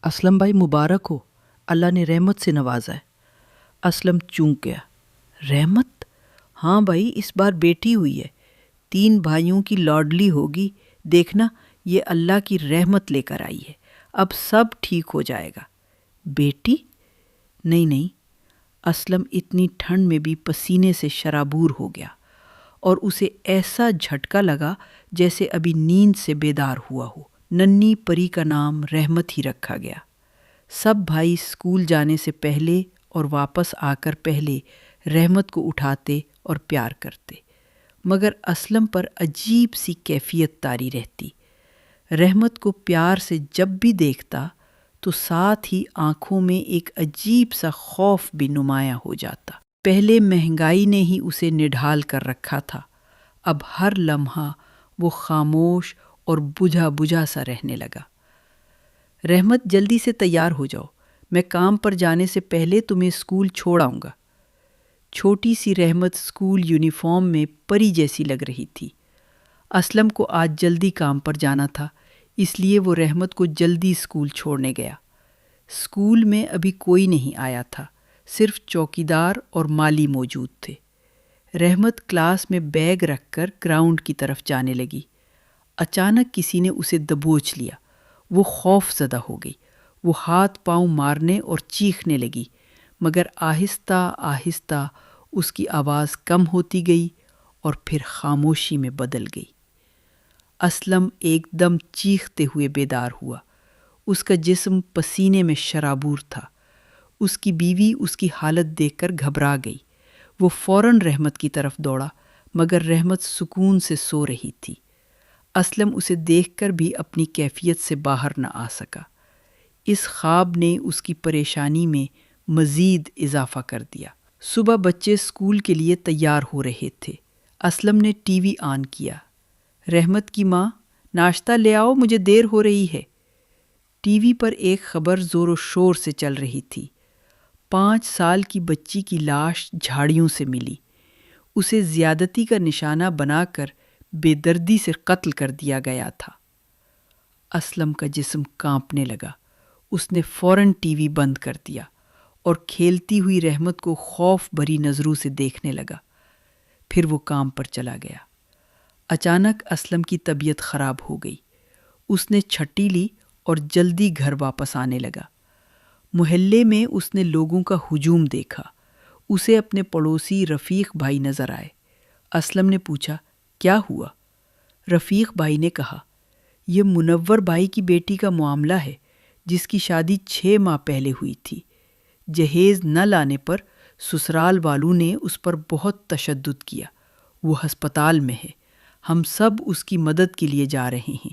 اسلم بھائی مبارک ہو، اللہ نے رحمت سے نوازا ہے۔ اسلم چونک گیا۔ رحمت؟ ہاں بھائی، اس بار بیٹی ہوئی ہے، 3 بھائیوں کی لاڈلی ہوگی، دیکھنا یہ اللہ کی رحمت لے کر آئی ہے، اب سب ٹھیک ہو جائے گا۔ بیٹی؟ نہیں، اسلم اتنی ٹھنڈ میں بھی پسینے سے شرابور ہو گیا اور اسے ایسا جھٹکا لگا جیسے ابھی نیند سے بیدار ہوا ہو۔ ننھی پری کا نام رحمت ہی رکھا گیا۔ سب بھائی اسکول جانے سے پہلے اور واپس آ کر پہلے رحمت کو اٹھاتے اور پیار کرتے، مگر اسلم پر عجیب سی کیفیت طاری رہتی۔ رحمت کو پیار سے جب بھی دیکھتا تو ساتھ ہی آنکھوں میں ایک عجیب سا خوف بھی نمایاں ہو جاتا۔ پہلے مہنگائی نے ہی اسے نڈھال کر رکھا تھا، اب ہر لمحہ وہ خاموش اور بجھا بجھا سا رہنے لگا۔ رحمت جلدی سے تیار ہو جاؤ، میں کام پر جانے سے پہلے تمہیں اسکول چھوڑ آؤں گا۔ چھوٹی سی رحمت اسکول یونیفارم میں پری جیسی لگ رہی تھی۔ اسلم کو آج جلدی کام پر جانا تھا، اس لیے وہ رحمت کو جلدی اسکول چھوڑنے گیا۔ اسکول میں ابھی کوئی نہیں آیا تھا، صرف چوکیدار اور مالی موجود تھے۔ رحمت کلاس میں بیگ رکھ کر گراؤنڈ کی طرف جانے لگی۔ اچانک کسی نے اسے دبوچ لیا۔ وہ خوف زدہ ہو گئی۔ وہ ہاتھ پاؤں مارنے اور چیخنے لگی، مگر آہستہ آہستہ اس کی آواز کم ہوتی گئی اور پھر خاموشی میں بدل گئی۔ اسلم ایک دم چیختے ہوئے بیدار ہوا۔ اس کا جسم پسینے میں شرابور تھا۔ اس کی بیوی اس کی حالت دیکھ کر گھبرا گئی۔ وہ فوراً رحمت کی طرف دوڑا، مگر رحمت سکون سے سو رہی تھی۔ اسلم اسے دیکھ کر بھی اپنی کیفیت سے باہر نہ آ سکا۔ اس خواب نے اس کی پریشانی میں مزید اضافہ کر دیا۔ صبح بچے اسکول کے لیے تیار ہو رہے تھے۔ اسلم نے ٹی وی آن کیا۔ رحمت کی ماں، ناشتہ لے آؤ، مجھے دیر ہو رہی ہے۔ ٹی وی پر ایک خبر زور و شور سے چل رہی تھی۔ 5 سال کی بچی کی لاش جھاڑیوں سے ملی۔ اسے زیادتی کا نشانہ بنا کر بے دردی سے قتل کر دیا گیا تھا۔ اسلم کا جسم کانپنے لگا۔ اس نے فوراً ٹی وی بند کر دیا اور کھیلتی ہوئی رحمت کو خوف بھری نظروں سے دیکھنے لگا۔ پھر وہ کام پر چلا گیا۔ اچانک اسلم کی طبیعت خراب ہو گئی۔ اس نے چھٹی لی اور جلدی گھر واپس آنے لگا۔ محلے میں اس نے لوگوں کا ہجوم دیکھا۔ اسے اپنے پڑوسی رفیق بھائی نظر آئے۔ اسلم نے پوچھا، کیا ہوا؟ رفیق بھائی نے کہا، یہ منور بھائی کی بیٹی کا معاملہ ہے، جس کی شادی 6 ماہ پہلے ہوئی تھی۔ جہیز نہ لانے پر سسرال والوں نے اس پر بہت تشدد کیا۔ وہ ہسپتال میں ہے، ہم سب اس کی مدد کے لیے جا رہے ہیں،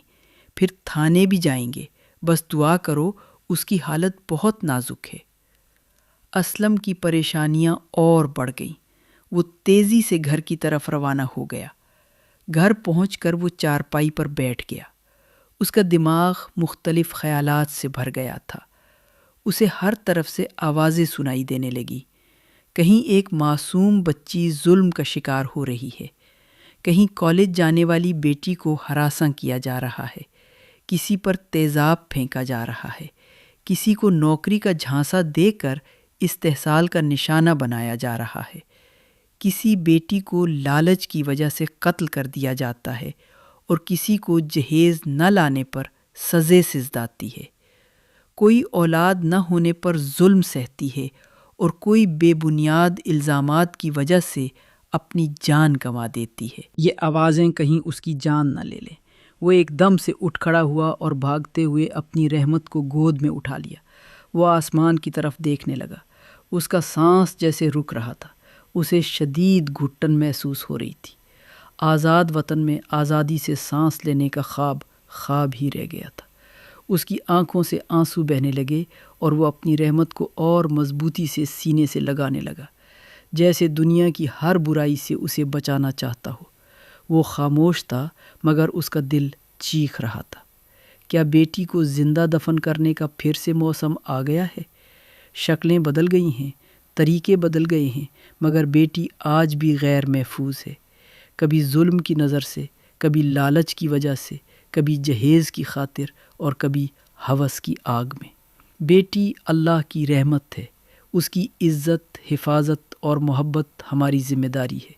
پھر تھانے بھی جائیں گے، بس دعا کرو، اس کی حالت بہت نازک ہے۔ اسلم کی پریشانیاں اور بڑھ گئیں۔ وہ تیزی سے گھر کی طرف روانہ ہو گیا۔ گھر پہنچ کر وہ چارپائی پر بیٹھ گیا۔ اس کا دماغ مختلف خیالات سے بھر گیا تھا۔ اسے ہر طرف سے آوازیں سنائی دینے لگی۔ کہیں ایک معصوم بچی ظلم کا شکار ہو رہی ہے، کہیں کالج جانے والی بیٹی کو ہراساں کیا جا رہا ہے، کسی پر تیزاب پھینکا جا رہا ہے، کسی کو نوکری کا جھانسا دے کر استحصال کا نشانہ بنایا جا رہا ہے، کسی بیٹی کو لالچ کی وجہ سے قتل کر دیا جاتا ہے اور کسی کو جہیز نہ لانے پر سزے سزداتی ہے۔ کوئی اولاد نہ ہونے پر ظلم سہتی ہے اور کوئی بے بنیاد الزامات کی وجہ سے اپنی جان گنوا دیتی ہے۔ یہ آوازیں کہیں اس کی جان نہ لے لیں۔ وہ ایک دم سے اٹھ کھڑا ہوا اور بھاگتے ہوئے اپنی رحمت کو گود میں اٹھا لیا۔ وہ آسمان کی طرف دیکھنے لگا۔ اس کا سانس جیسے رک رہا تھا۔ اسے شدید گھٹن محسوس ہو رہی تھی۔ آزاد وطن میں آزادی سے سانس لینے کا خواب خواب ہی رہ گیا تھا۔ اس کی آنکھوں سے آنسو بہنے لگے اور وہ اپنی رحمت کو اور مضبوطی سے سینے سے لگانے لگا، جیسے دنیا کی ہر برائی سے اسے بچانا چاہتا ہو۔ وہ خاموش تھا، مگر اس کا دل چیخ رہا تھا۔ کیا بیٹی کو زندہ دفن کرنے کا پھر سے موسم آ گیا ہے؟ شکلیں بدل گئی ہیں، طریقے بدل گئے ہیں، مگر بیٹی آج بھی غیر محفوظ ہے، کبھی ظلم کی نظر سے، کبھی لالچ کی وجہ سے، کبھی جہیز کی خاطر اور کبھی ہوس کی آگ میں۔ بیٹی اللہ کی رحمت ہے، اس کی عزت، حفاظت اور محبت ہماری ذمہ داری ہے۔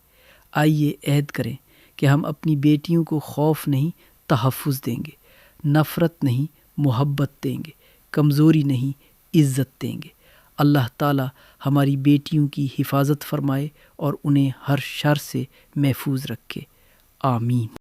آئیے عہد کریں کہ ہم اپنی بیٹیوں کو خوف نہیں تحفظ دیں گے، نفرت نہیں محبت دیں گے، کمزوری نہیں عزت دیں گے۔ اللہ تعالیٰ ہماری بیٹیوں کی حفاظت فرمائے اور انہیں ہر شر سے محفوظ رکھے، آمین۔